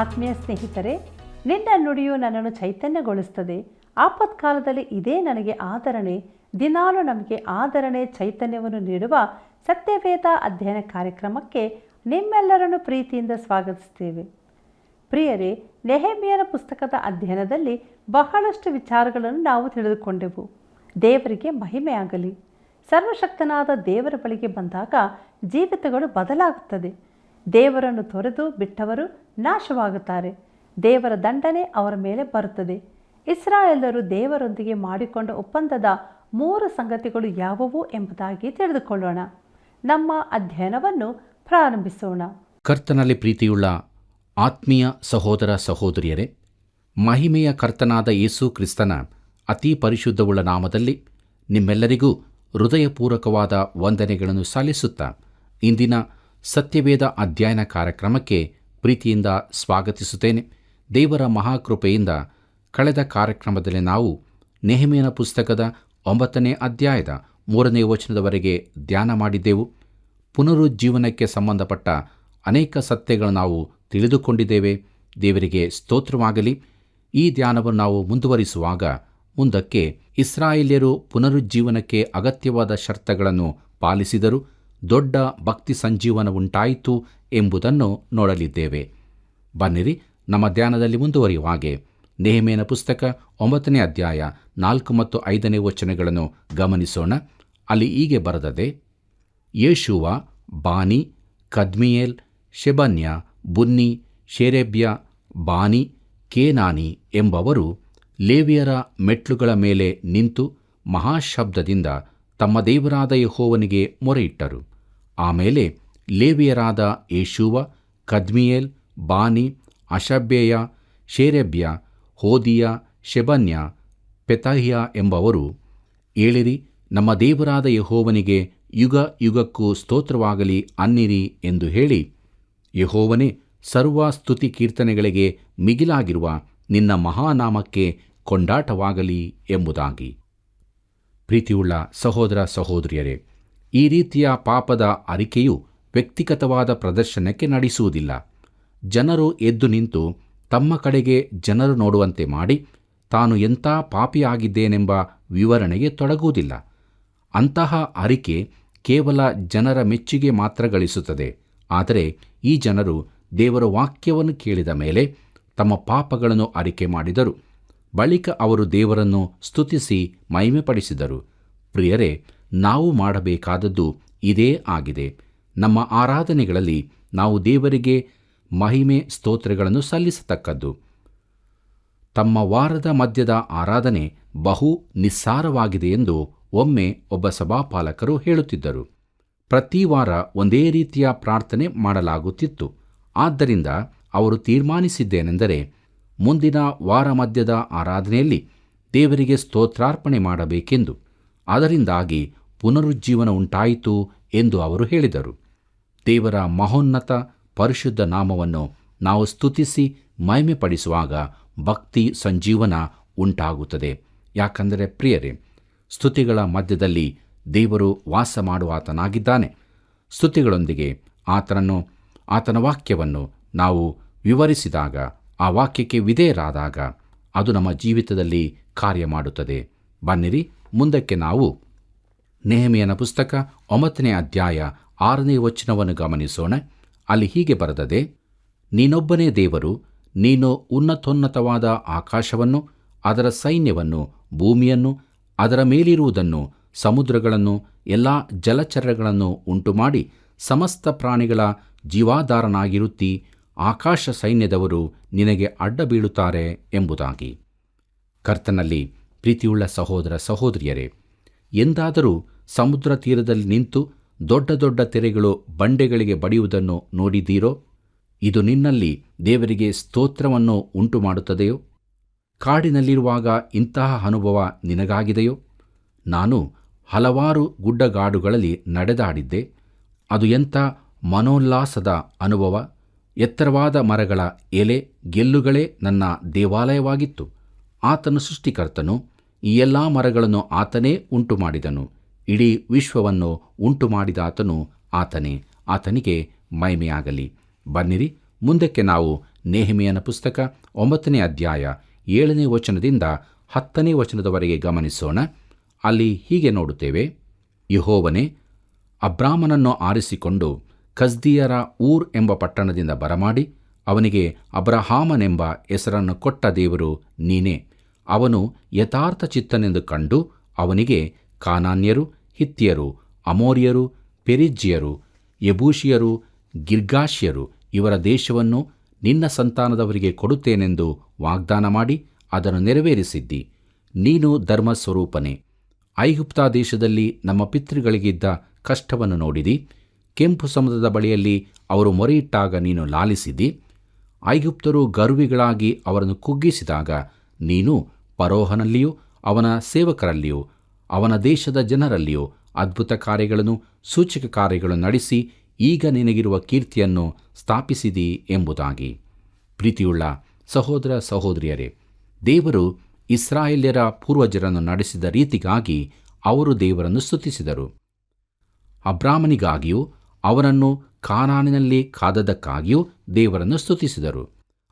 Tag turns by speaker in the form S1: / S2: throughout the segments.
S1: ಆತ್ಮೀಯ ಸ್ನೇಹಿತರೆ, ನಿನ್ನ ನುಡಿಯು ನನ್ನನ್ನು ಚೈತನ್ಯಗೊಳಿಸುತ್ತದೆ. ಆಪತ್ಕಾಲದಲ್ಲಿ ಇದೇ ನನಗೆ ಆದರಣೆ. ದಿನಾಲೂ ನಮಗೆ ಆದರಣೆ, ಚೈತನ್ಯವನ್ನು ನೀಡುವ ಸತ್ಯವೇದ ಅಧ್ಯಯನ ಕಾರ್ಯಕ್ರಮಕ್ಕೆ ನಿಮ್ಮೆಲ್ಲರನ್ನು ಪ್ರೀತಿಯಿಂದ ಸ್ವಾಗತಿಸ್ತೇವೆ. ಪ್ರಿಯರೇ, ನೆಹೆಮೀಯನ ಪುಸ್ತಕದ ಅಧ್ಯಯನದಲ್ಲಿ ಬಹಳಷ್ಟು ವಿಚಾರಗಳನ್ನು ನಾವು ತಿಳಿದುಕೊಂಡೆವು. ದೇವರಿಗೆ ಮಹಿಮೆಯಾಗಲಿ. ಸರ್ವಶಕ್ತನಾದ ದೇವರ ಬಳಿಗೆ ಬಂದಾಗ ಜೀವಿತಗಳು ಬದಲಾಗುತ್ತದೆ. ದೇವರನ್ನು ತೊರೆದು ಬಿಟ್ಟವರು ನಾಶವಾಗುತ್ತಾರೆ. ದೇವರ ದಂಡನೆ ಅವರ ಮೇಲೆ ಬರುತ್ತದೆ. ಇಸ್ರಾಯೇಲರು ದೇವರೊಂದಿಗೆ ಮಾಡಿಕೊಂಡ ಒಪ್ಪಂದದ 3 ಸಂಗತಿಗಳು ಯಾವುವು ಎಂಬುದಾಗಿ ತಿಳಿದುಕೊಳ್ಳೋಣ. ನಮ್ಮ ಅಧ್ಯಯನವನ್ನು ಪ್ರಾರಂಭಿಸೋಣ.
S2: ಕರ್ತನಲ್ಲಿ ಪ್ರೀತಿಯುಳ್ಳ ಆತ್ಮೀಯ ಸಹೋದರ ಸಹೋದರಿಯರೇ, ಮಹಿಮೆಯ ಕರ್ತನಾದ ಯೇಸು ಕ್ರಿಸ್ತನ ಅತಿ ಪರಿಶುದ್ಧವುಳ್ಳ ನಾಮದಲ್ಲಿ ನಿಮ್ಮೆಲ್ಲರಿಗೂ ಹೃದಯಪೂರ್ವಕವಾದ ವಂದನೆಗಳನ್ನು ಸಲ್ಲಿಸುತ್ತಾ ಇಂದಿನ ಸತ್ಯವೇದ ಅಧ್ಯಯನ ಕಾರ್ಯಕ್ರಮಕ್ಕೆ ಪ್ರೀತಿಯಿಂದ ಸ್ವಾಗತಿಸುತ್ತೇನೆ. ದೇವರ ಮಹಾಕೃಪೆಯಿಂದ ಕಳೆದ ಕಾರ್ಯಕ್ರಮದಲ್ಲಿ ನಾವು ನೆಹೆಮೀಯನ ಪುಸ್ತಕದ 9ನೇ ಅಧ್ಯಾಯದ 3ನೇ ವಚನದವರೆಗೆ ಧ್ಯಾನ ಮಾಡಿದ್ದೆವು. ಪುನರುಜ್ಜೀವನಕ್ಕೆ ಸಂಬಂಧಪಟ್ಟ ಅನೇಕ ಸತ್ಯಗಳನ್ನು ನಾವು ತಿಳಿದುಕೊಂಡಿದ್ದೇವೆ. ದೇವರಿಗೆ ಸ್ತೋತ್ರವಾಗಲಿ. ಈ ಧ್ಯಾನವನ್ನು ನಾವು ಮುಂದುವರಿಸುವಾಗ ಮುಂದಕ್ಕೆ ಇಸ್ರಾಯೇಲ್ಯರು ಪುನರುಜ್ಜೀವನಕ್ಕೆ ಅಗತ್ಯವಾದ ಷರತ್ತುಗಳನ್ನು ಪಾಲಿಸಿದರು, ದೊಡ್ಡ ಭಕ್ತಿ ಸಂಜೀವನ ಉಂಟಾಯಿತು ಎಂಬುದನ್ನು ನೋಡಲಿದ್ದೇವೆ. ಬನ್ನಿರಿ, ನಮ್ಮ ಧ್ಯಾನದಲ್ಲಿ ಮುಂದುವರಿಯುವಾಗೆ ನೆಹೆಮೀಯನ ಪುಸ್ತಕ 9ನೇ ಅಧ್ಯಾಯ 4 ಮತ್ತು 5ನೇ ವಚನಗಳನ್ನು ಗಮನಿಸೋಣ. ಅಲ್ಲಿ ಹೀಗೆ ಬರೆದದೆ: ಯೇಷುವ, ಬಾನಿ, ಕದ್ಮಿಯೇಲ್, ಶೆಬನ್ಯ, ಬುನ್ನಿ, ಶೇರೇಬ್ಯ, ಬಾನಿ, ಕೇನಾನಿ ಎಂಬವರು ಲೇವಿಯರ ಮೆಟ್ಲುಗಳ ಮೇಲೆ ನಿಂತು ಮಹಾಶಬ್ದದಿಂದ ತಮ್ಮ ದೇವರಾದ ಯೆಹೋವನಿಗೆ ಮೊರೆಯಿಟ್ಟರು. ಆಮೇಲೆ ಲೇವಿಯರಾದ ಯೇಷುವ, ಕದ್ಮಿಯೇಲ್, ಬಾನಿ, ಅಷಬ್ಯೆಯ, ಶೇರೇಬ್ಯ, ಹೋದಿಯ, ಶೆಬನ್ಯ, ಪೆತಹ್ಯ ಎಂಬವರು, ಏಳಿರಿ, ನಮ್ಮ ದೇವರಾದ ಯೆಹೋವನಿಗೆ ಯುಗ ಯುಗಕ್ಕೂ ಸ್ತೋತ್ರವಾಗಲಿ ಅನ್ನಿರಿ ಎಂದು ಹೇಳಿ, ಯೆಹೋವನೇ, ಸರ್ವ ಸ್ತುತಿ ಕೀರ್ತನೆಗಳಿಗೆ ಮಿಗಿಲಾಗಿರುವ ನಿನ್ನ ಮಹಾನಾಮಕ್ಕೆ ಕೊಂಡಾಟವಾಗಲಿ ಎಂಬುದಾಗಿ. ಪ್ರೀತಿಯುಳ್ಳ ಸಹೋದರ ಸಹೋದರಿಯರೇ, ಈ ರೀತಿಯ ಪಾಪದ ಅರಿಕೆಯು ವ್ಯಕ್ತಿಗತವಾದ ಪ್ರದರ್ಶನಕ್ಕೆ ನಡೆಸುವುದಿಲ್ಲ. ಜನರು ಎದ್ದು ನಿಂತು ತಮ್ಮ ಕಡೆಗೆ ಜನರು ನೋಡುವಂತೆ ಮಾಡಿ ತಾನು ಎಂಥ ಪಾಪಿಯಾಗಿದ್ದೇನೆಂಬ ವಿವರಣೆಗೆ ತೊಡಗುವುದಿಲ್ಲ. ಅಂತಹ ಅರಿಕೆ ಕೇವಲ ಜನರ ಮೆಚ್ಚುಗೆ ಮಾತ್ರ ಗಳಿಸುತ್ತದೆ. ಆದರೆ ಈ ಜನರು ದೇವರ ವಾಕ್ಯವನ್ನು ಕೇಳಿದ ಮೇಲೆ ತಮ್ಮ ಪಾಪಗಳನ್ನು ಅರಿಕೆ ಮಾಡಿದರು. ಬಳಿಕ ಅವರು ದೇವರನ್ನು ಸ್ತುತಿಸಿ ಮಹಿಮೆಪಡಿಸಿದರು. ಪ್ರಿಯರೇ, ನಾವು ಮಾಡಬೇಕಾದದ್ದು ಇದೇ ಆಗಿದೆ. ನಮ್ಮ ಆರಾಧನೆಗಳಲ್ಲಿ ನಾವು ದೇವರಿಗೆ ಮಹಿಮೆ ಸ್ತೋತ್ರಗಳನ್ನು ಸಲ್ಲಿಸತಕ್ಕದ್ದು. ತಮ್ಮ ವಾರದ ಮಧ್ಯದ ಆರಾಧನೆ ಬಹು ನಿಸ್ಸಾರವಾಗಿದೆ ಎಂದು ಒಮ್ಮೆ ಒಬ್ಬ ಸಭಾಪಾಲಕರು ಹೇಳುತ್ತಿದ್ದರು. ಪ್ರತಿ ವಾರ ಒಂದೇ ರೀತಿಯ ಪ್ರಾರ್ಥನೆ ಮಾಡಲಾಗುತ್ತಿತ್ತು. ಆದ್ದರಿಂದ ಅವರು ತೀರ್ಮಾನಿಸಿದ್ದೇನೆಂದರೆ, ಮುಂದಿನ ವಾರ ಮಧ್ಯದ ಆರಾಧನೆಯಲ್ಲಿ ದೇವರಿಗೆ ಸ್ತೋತ್ರಾರ್ಪಣೆ ಮಾಡಬೇಕೆಂದು. ಅದರಿಂದಾಗಿ ಪುನರುಜ್ಜೀವನ ಉಂಟಾಯಿತು ಎಂದು ಅವರು ಹೇಳಿದರು. ದೇವರ ಮಹೋನ್ನತ ಪರಿಶುದ್ಧ ನಾಮವನ್ನು ನಾವು ಸ್ತುತಿಸಿ ಮಹಿಮೆಪಡಿಸುವಾಗ ಭಕ್ತಿ ಸಂಜೀವನ ಉಂಟಾಗುತ್ತದೆ. ಯಾಕಂದರೆ ಪ್ರಿಯರೇ, ಸ್ತುತಿಗಳ ಮಧ್ಯದಲ್ಲಿ ದೇವರು ವಾಸ ಮಾಡುವಾತನಾಗಿದ್ದಾನೆ. ಸ್ತುತಿಗಳೊಂದಿಗೆ ಆತನ ವಾಕ್ಯವನ್ನು ನಾವು ವಿವರಿಸಿದಾಗ, ಆ ವಾಕ್ಯಕ್ಕೆ ವಿಧೇಯರಾದಾಗ ಅದು ನಮ್ಮ ಜೀವಿತದಲ್ಲಿ ಕಾರ್ಯ ಮಾಡುತ್ತದೆ. ಬನ್ನಿರಿ, ಮುಂದಕ್ಕೆ ನಾವು ನೆಹೆಮೀಯನ ಪುಸ್ತಕ 9ನೇ ಅಧ್ಯಾಯ 6ನೇ ವಚನವನ್ನು ಗಮನಿಸೋಣ. ಅಲ್ಲಿ ಹೀಗೆ ಬರೆದದೆ: ನೀನೊಬ್ಬನೇ ದೇವರು, ನೀನು ಉನ್ನತೋನ್ನತವಾದ ಆಕಾಶವನ್ನು, ಅದರ ಸೈನ್ಯವನ್ನು, ಭೂಮಿಯನ್ನು, ಅದರ ಮೇಲಿರುವುದನ್ನು, ಸಮುದ್ರಗಳನ್ನು, ಎಲ್ಲ ಜಲಚರಗಳನ್ನು ಉಂಟುಮಾಡಿ ಸಮಸ್ತ ಪ್ರಾಣಿಗಳ ಜೀವಾಧಾರನಾಗಿರುತ್ತಿ. ಆಕಾಶ ಸೈನ್ಯದವರು ನಿನಗೆ ಅಡ್ಡ ಬೀಳುತ್ತಾರೆ ಎಂಬುದಾಗಿ. ಕರ್ತನಲ್ಲಿ ಪ್ರೀತಿಯುಳ್ಳ ಸಹೋದರ ಸಹೋದರಿಯರೇ, ಎಂದಾದರೂ ಸಮುದ್ರ ತೀರದಲ್ಲಿ ನಿಂತು ದೊಡ್ಡ ದೊಡ್ಡ ತೆರೆಗಳು ಬಂಡೆಗಳಿಗೆ ಬಡಿಯುವುದನ್ನು ನೋಡಿದ್ದೀರೋ? ಇದು ನಿನ್ನಲ್ಲಿ ದೇವರಿಗೆ ಸ್ತೋತ್ರವನ್ನು ಉಂಟು ಮಾಡುತ್ತದೆಯೋ? ಕಾಡಿನಲ್ಲಿರುವಾಗ ಇಂತಹ ಅನುಭವ ನಿನಗಾಗಿದೆಯೋ? ನಾನು ಹಲವಾರು ಗುಡ್ಡಗಾಡುಗಳಲ್ಲಿ ನಡೆದಾಡಿದ್ದೆ. ಅದು ಎಂಥ ಮನೋಲ್ಲಾಸದ ಅನುಭವ! ಎತ್ತರವಾದ ಮರಗಳ ಎಲೆ ಗೆಲ್ಲುಗಳೇ ನನ್ನ ದೇವಾಲಯವಾಗಿತ್ತು. ಆತನು ಸೃಷ್ಟಿಕರ್ತನು. ಈ ಎಲ್ಲ ಮರಗಳನ್ನು ಆತನೇ ಉಂಟು ಮಾಡಿದನು. ಇಡೀ ವಿಶ್ವವನ್ನು ಉಂಟು ಮಾಡಿದಾತನು ಆತನೇ. ಆತನಿಗೆ ಮಹಿಮೆಯಾಗಲಿ. ಬನ್ನಿರಿ, ಮುಂದಕ್ಕೆ ನಾವು ನೆಹೆಮೀಯನ ಪುಸ್ತಕ 9ನೇ ಅಧ್ಯಾಯ 7ನೇ ವಚನದಿಂದ 10ನೇ ವಚನದವರೆಗೆ ಗಮನಿಸೋಣ. ಅಲ್ಲಿ ಹೀಗೆ ನೋಡುತ್ತೇವೆ. ಯೆಹೋವನೇ ಅಬ್ರಾಮನನ್ನು ಆರಿಸಿಕೊಂಡು ಕಸ್ದೀಯರ ಊರ್ ಎಂಬ ಪಟ್ಟಣದಿಂದ ಬರಮಾಡಿ ಅವನಿಗೆ ಅಬ್ರಹಾಮನೆಂಬ ಹೆಸರನ್ನು ಕೊಟ್ಟ ದೇವರು ನೀನೇ. ಅವನು ಯಥಾರ್ಥ ಚಿತ್ತನೆಂದು ಕಂಡು ಅವನಿಗೆ ಕಾನಾನ್ಯರು, ಹಿತ್ತಿಯರು, ಅಮೋರಿಯರು, ಪೆರಿಜ್ಜಿಯರು, ಯೆಬೂಷಿಯರು, ಗಿರ್ಗಾಷ್ಯರು ಇವರ ದೇಶವನ್ನು ನಿನ್ನ ಸಂತಾನದವರಿಗೆ ಕೊಡುತ್ತೇನೆಂದು ವಾಗ್ದಾನ ಮಾಡಿ ಅದನ್ನು ನೆರವೇರಿಸಿದ್ದಿ. ನೀನು ಧರ್ಮಸ್ವರೂಪನೇ. ಐಗುಪ್ತ ದೇಶದಲ್ಲಿ ನಮ್ಮ ಪಿತೃಗಳಿಗಿದ್ದ ಕಷ್ಟವನ್ನು ನೋಡಿದಿ. ಕೆಂಪು ಸಮುದ್ರದ ಬಳಿಯಲ್ಲಿ ಅವರು ಮೊರೆಯಿಟ್ಟಾಗ ನೀನು ಲಾಲಿಸಿದಿ. ಐಗುಪ್ತರು ಗರ್ವಿಗಳಾಗಿ ಅವರನ್ನು ಕುಗ್ಗಿಸಿದಾಗ ನೀನು ಫರೋಹನಲ್ಲಿಯೂ ಅವನ ಸೇವಕರಲ್ಲಿಯೂ ಅವನ ದೇಶದ ಜನರಲ್ಲಿಯೂ ಅದ್ಭುತ ಕಾರ್ಯಗಳನ್ನು, ಸೂಚಕ ಕಾರ್ಯಗಳನ್ನು ನಡೆಸಿ ಈಗ ನಿನಗಿರುವ ಕೀರ್ತಿಯನ್ನು ಸ್ಥಾಪಿಸಿದಿ ಎಂಬುದಾಗಿ. ಪ್ರೀತಿಯುಳ್ಳ ಸಹೋದರ ಸಹೋದರಿಯರೇ, ದೇವರು ಇಸ್ರಾಯೇಲ್ಯರ ಪೂರ್ವಜರನ್ನು ನಡೆಸಿದ ರೀತಿಗಾಗಿ ಅವರು ದೇವರನ್ನು ಸ್ತುತಿಸಿದರು. ಅಬ್ರಾಮನಿಗಾಗಿಯೂ ಅವನನ್ನು ಕಾನಾನಿನಲ್ಲಿ ಕಾದದ್ದಕ್ಕಾಗಿಯೂ ದೇವರನ್ನು ಸ್ತುತಿಸಿದರು.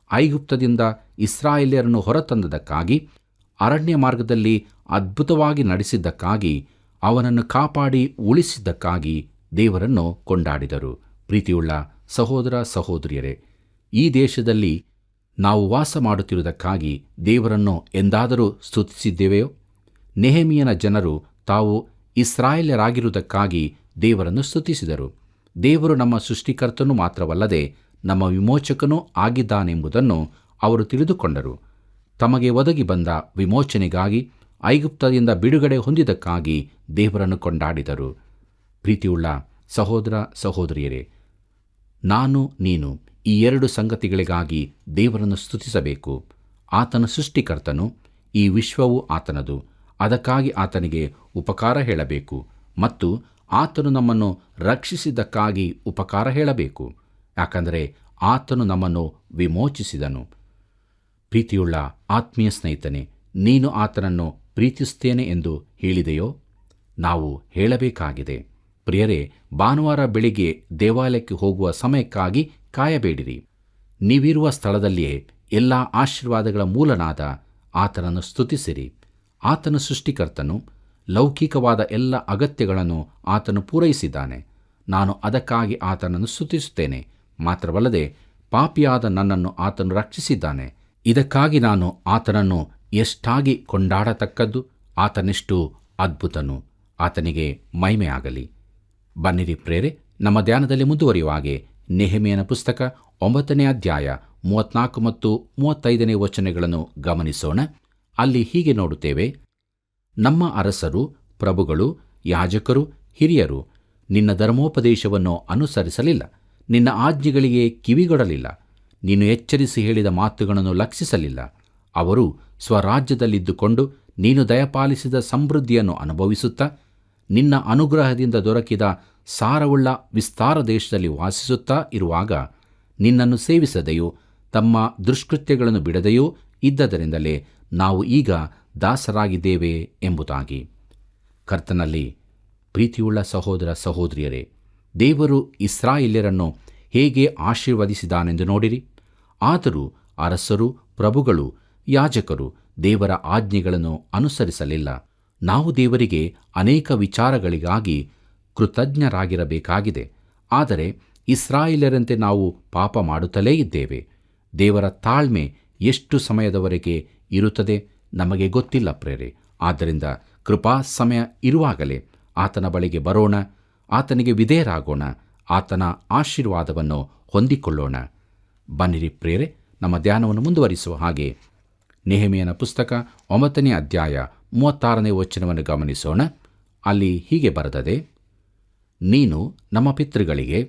S2: ಐಗುಪ್ತದಿಂದ ಇಸ್ರಾಯೇಲ್ಯರನ್ನು ಹೊರತಂದದಕ್ಕಾಗಿ, ಅರಣ್ಯ ಮಾರ್ಗದಲ್ಲಿ ಅದ್ಭುತವಾಗಿ ನಡೆಸಿದ್ದಕ್ಕಾಗಿ, ಅವನನ್ನು ಕಾಪಾಡಿ ಉಳಿಸಿದ್ದಕ್ಕಾಗಿ ದೇವರನ್ನು ಕೊಂಡಾಡಿದರು. ಪ್ರೀತಿಯುಳ್ಳ ಸಹೋದರ ಸಹೋದರಿಯರೇ, ಈ ದೇಶದಲ್ಲಿ ನಾವು ವಾಸ ಮಾಡುತ್ತಿರುವುದಕ್ಕಾಗಿ ದೇವರನ್ನು ಎಂದಾದರೂ ಸ್ತುತಿಸಿದ್ದೇವೆಯೋ? ನೆಹೆಮೀಯನ ಜನರು ತಾವು ಇಸ್ರಾಯೇಲ್ಯರಾಗಿರುವುದಕ್ಕಾಗಿ ದೇವರನ್ನು ಸ್ತುತಿಸಿದರು. ದೇವರು ನಮ್ಮ ಸೃಷ್ಟಿಕರ್ತನೂ ಮಾತ್ರವಲ್ಲದೆ ನಮ್ಮ ವಿಮೋಚಕನೂ ಆಗಿದ್ದಾನೆಂಬುದನ್ನು ಅವರು ತಿಳಿದುಕೊಂಡರು. ತಮಗೆ ಒದಗಿ ಬಂದ ವಿಮೋಚನೆಗಾಗಿ, ಐಗುಪ್ತದಿಂದ ಬಿಡುಗಡೆ ಹೊಂದಿದ್ದಕ್ಕಾಗಿ ದೇವರನ್ನು ಕೊಂಡಾಡಿದರು. ಪ್ರೀತಿಯುಳ್ಳ ಸಹೋದರ ಸಹೋದರಿಯರೇ, ನಾನು ನೀನು ಈ ಎರಡು ಸಂಗತಿಗಳಿಗಾಗಿ ದೇವರನ್ನು ಸ್ತುತಿಸಬೇಕು. ಆತನ ಸೃಷ್ಟಿಕರ್ತನು, ಈ ವಿಶ್ವವು ಆತನದು. ಅದಕ್ಕಾಗಿ ಆತನಿಗೆ ಉಪಕಾರ ಹೇಳಬೇಕು ಮತ್ತು ಆತನು ನಮ್ಮನ್ನು ರಕ್ಷಿಸಿದ್ದಕ್ಕಾಗಿ ಉಪಕಾರ ಹೇಳಬೇಕು. ಯಾಕಂದರೆ ಆತನು ನಮ್ಮನ್ನು ವಿಮೋಚಿಸಿದನು. ಪ್ರೀತಿಯುಳ್ಳ ಆತ್ಮೀಯ ಸ್ನೇಹಿತನೇ, ನೀನು ಆತನನ್ನು ಪ್ರೀತಿಸುತ್ತೇನೆ ಎಂದು ಹೇಳಿದೆಯೋ? ನಾವು ಹೇಳಬೇಕಾಗಿದೆ. ಪ್ರಿಯರೇ, ಭಾನುವಾರ ಬೆಳಿಗ್ಗೆ ದೇವಾಲಯಕ್ಕೆ ಹೋಗುವ ಸಮಯಕ್ಕಾಗಿ ಕಾಯಬೇಡಿರಿ. ನೀವಿರುವ ಸ್ಥಳದಲ್ಲಿಯೇ ಎಲ್ಲ ಆಶೀರ್ವಾದಗಳ ಮೂಲನಾದ ಆತನನ್ನು ಸ್ತುತಿಸಿರಿ. ಆತನ ಸೃಷ್ಟಿಕರ್ತನು. ಲೌಕಿಕವಾದ ಎಲ್ಲ ಅಗತ್ಯಗಳನ್ನು ಆತನು ಪೂರೈಸಿದ್ದಾನೆ. ನಾನು ಅದಕ್ಕಾಗಿ ಆತನನ್ನು ಸ್ತುತಿಸುತ್ತೇನೆ. ಮಾತ್ರವಲ್ಲದೆ ಪಾಪಿಯಾದ ನನ್ನನ್ನು ಆತನು ರಕ್ಷಿಸಿದ್ದಾನೆ. ಇದಕ್ಕಾಗಿ ನಾನು ಆತನನ್ನು ಎಷ್ಟಾಗಿ ಕೊಂಡಾಡತಕ್ಕದ್ದು. ಆತನೆಷ್ಟು ಅದ್ಭುತನು. ಆತನಿಗೆ ಮಹಿಮೆಯಾಗಲಿ. ಬನ್ನಿರಿ ಪ್ರೇರೆ, ನಮ್ಮ ಧ್ಯಾನದಲ್ಲಿ ಮುಂದುವರಿಯುವ ಹಾಗೆ ನೆಹೆಮೀಯನ ಪುಸ್ತಕ 9ನೇ ಅಧ್ಯಾಯ 34 ಮತ್ತು 35ನೇ ವಚನಗಳನ್ನು ಗಮನಿಸೋಣ. ಅಲ್ಲಿ ಹೀಗೆ ನೋಡುತ್ತೇವೆ. ನಮ್ಮ ಅರಸರು, ಪ್ರಭುಗಳು, ಯಾಜಕರು, ಹಿರಿಯರು ನಿನ್ನ ಧರ್ಮೋಪದೇಶವನ್ನು ಅನುಸರಿಸಲಿಲ್ಲ. ನಿನ್ನ ಆಜ್ಞೆಗಳಿಗೆ ಕಿವಿಗೊಡಲಿಲ್ಲ. ನೀನು ಎಚ್ಚರಿಸಿ ಹೇಳಿದ ಮಾತುಗಳನ್ನು ಲಕ್ಷಿಸಲಿಲ್ಲ. ಅವರು ಸ್ವರಾಜ್ಯದಲ್ಲಿದ್ದುಕೊಂಡು ನೀನು ದಯಪಾಲಿಸಿದ ಸಮೃದ್ಧಿಯನ್ನು ಅನುಭವಿಸುತ್ತಾ, ನಿನ್ನ ಅನುಗ್ರಹದಿಂದ ದೊರಕಿದ ಸಾರವುಳ್ಳ ವಿಸ್ತಾರ ದೇಶದಲ್ಲಿ ವಾಸಿಸುತ್ತಾ ಇರುವಾಗ ನಿನ್ನನ್ನು ಸೇವಿಸದೆಯೂ ತಮ್ಮ ದುಷ್ಕೃತ್ಯಗಳನ್ನು ಬಿಡದೆಯೂ ಇದ್ದದರಿಂದಲೇ ನಾವು ಈಗ ದಾಸರಾಗಿದ್ದೇವೆ ಎಂಬುದಾಗಿ. ಕರ್ತನಲ್ಲಿ ಪ್ರೀತಿಯುಳ್ಳ ಸಹೋದರ ಸಹೋದರಿಯರೇ, ದೇವರು ಇಸ್ರಾಯೇಲ್ಯರನ್ನು ಹೇಗೆ ಆಶೀರ್ವದಿಸಿದಾನೆಂದು ನೋಡಿರಿ. ಆದರೂ ಅರಸರು, ಪ್ರಭುಗಳು, ಯಾಜಕರು ದೇವರ ಆಜ್ಞೆಗಳನ್ನು ಅನುಸರಿಸಲಿಲ್ಲ. ನಾವು ದೇವರಿಗೆ ಅನೇಕ ವಿಚಾರಗಳಿಗಾಗಿ ಕೃತಜ್ಞರಾಗಿರಬೇಕಾಗಿದೆ. ಆದರೆ ಇಸ್ರಾಯೇಲ್ಯರಂತೆ ನಾವು ಪಾಪ ಮಾಡುತ್ತಲೇ ಇದ್ದೇವೆ. ದೇವರ ತಾಳ್ಮೆ ಎಷ್ಟು ಸಮಯದವರೆಗೆ ಇರುತ್ತದೆ ನಮಗೆ ಗೊತ್ತಿಲ್ಲ ಪ್ರೇರೆ. ಆದ್ದರಿಂದ ಕೃಪಾ ಸಮಯ ಇರುವಾಗಲೇ ಆತನ ಬಳಿಗೆ ಬರೋಣ, ಆತನಿಗೆ ವಿಧೇಯರಾಗೋಣ, ಆತನ ಆಶೀರ್ವಾದವನ್ನು ಹೊಂದಿಕೊಳ್ಳೋಣ. ಬನ್ನಿರಿ ಪ್ರೇರೆ, ನಮ್ಮ ಧ್ಯಾನವನ್ನು ಮುಂದುವರಿಸುವ ಹಾಗೆ ನೆಹೆಮೀಯನ ಪುಸ್ತಕ 9ನೇ ಅಧ್ಯಾಯ 36ನೇ ವಚನವನ್ನು ಗಮನಿಸೋಣ. ಅಲ್ಲಿ ಹೀಗೆ ಬರೆದದೆ. ನೀನು ನಮ್ಮ ಪಿತೃಗಳಿಗೆ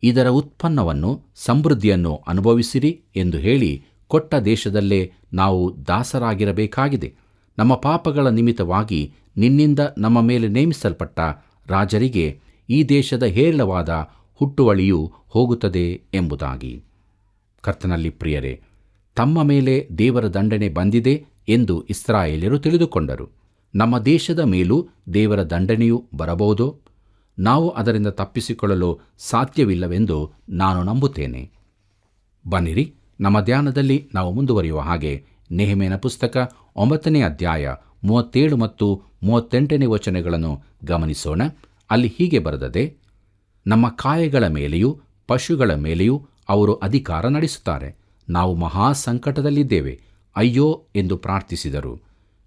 S2: ಇದರ ಉತ್ಪನ್ನವನ್ನು, ಸಮೃದ್ಧಿಯನ್ನು ಅನುಭವಿಸಿರಿ ಎಂದು ಹೇಳಿ ಕೊಟ್ಟ ದೇಶದಲ್ಲೇ ನಾವು ದಾಸರಾಗಿರಬೇಕಾಗಿದೆ. ನಮ್ಮ ಪಾಪಗಳ ನಿಮಿತ್ತವಾಗಿ ನಿನ್ನಿಂದ ನಮ್ಮ ಮೇಲೆ ನೇಮಿಸಲ್ಪಟ್ಟ ರಾಜರಿಗೆ ಈ ದೇಶದ ಹೇರಳವಾದ ಹುಟ್ಟುವಳಿಯೂ ಹೋಗುತ್ತದೆ ಎಂಬುದಾಗಿ. ಕರ್ತನಲ್ಲಿ ಪ್ರಿಯರೇ, ತಮ್ಮ ಮೇಲೆ ದೇವರ ದಂಡನೆ ಬಂದಿದೆ ಎಂದು ಇಸ್ರಾಯೇಲ್ಯರು ತಿಳಿದುಕೊಂಡರು. ನಮ್ಮ ದೇಶದ ಮೇಲೂ ದೇವರ ದಂಡನೆಯೂ ಬರಬಹುದೋ? ನಾವು ಅದರಿಂದ ತಪ್ಪಿಸಿಕೊಳ್ಳಲು ಸಾಧ್ಯವಿಲ್ಲವೆಂದು ನಾನು ನಂಬುತ್ತೇನೆ. ಬನ್ನಿರಿ, ನಮ್ಮ ಧ್ಯಾನದಲ್ಲಿ ನಾವು ಮುಂದುವರಿಯುವ ಹಾಗೆ ನೆಹೆಮೀಯನ ಪುಸ್ತಕ 9ನೇ ಅಧ್ಯಾಯ 37 ಮತ್ತು 38ನೇ ವಚನಗಳನ್ನು ಗಮನಿಸೋಣ. ಅಲ್ಲಿ ಹೀಗೆ ಬರೆದದೆ, ನಮ್ಮ ಕಾಯಗಳ ಮೇಲೆಯೂ ಪಶುಗಳ ಮೇಲೆಯೂ ಅವರು ಅಧಿಕಾರ ನಡೆಸುತ್ತಾರೆ. ನಾವು ಮಹಾ ಸಂಕಟದಲ್ಲಿದ್ದೇವೆ, ಅಯ್ಯೋ ಎಂದು ಪ್ರಾರ್ಥಿಸಿದರು.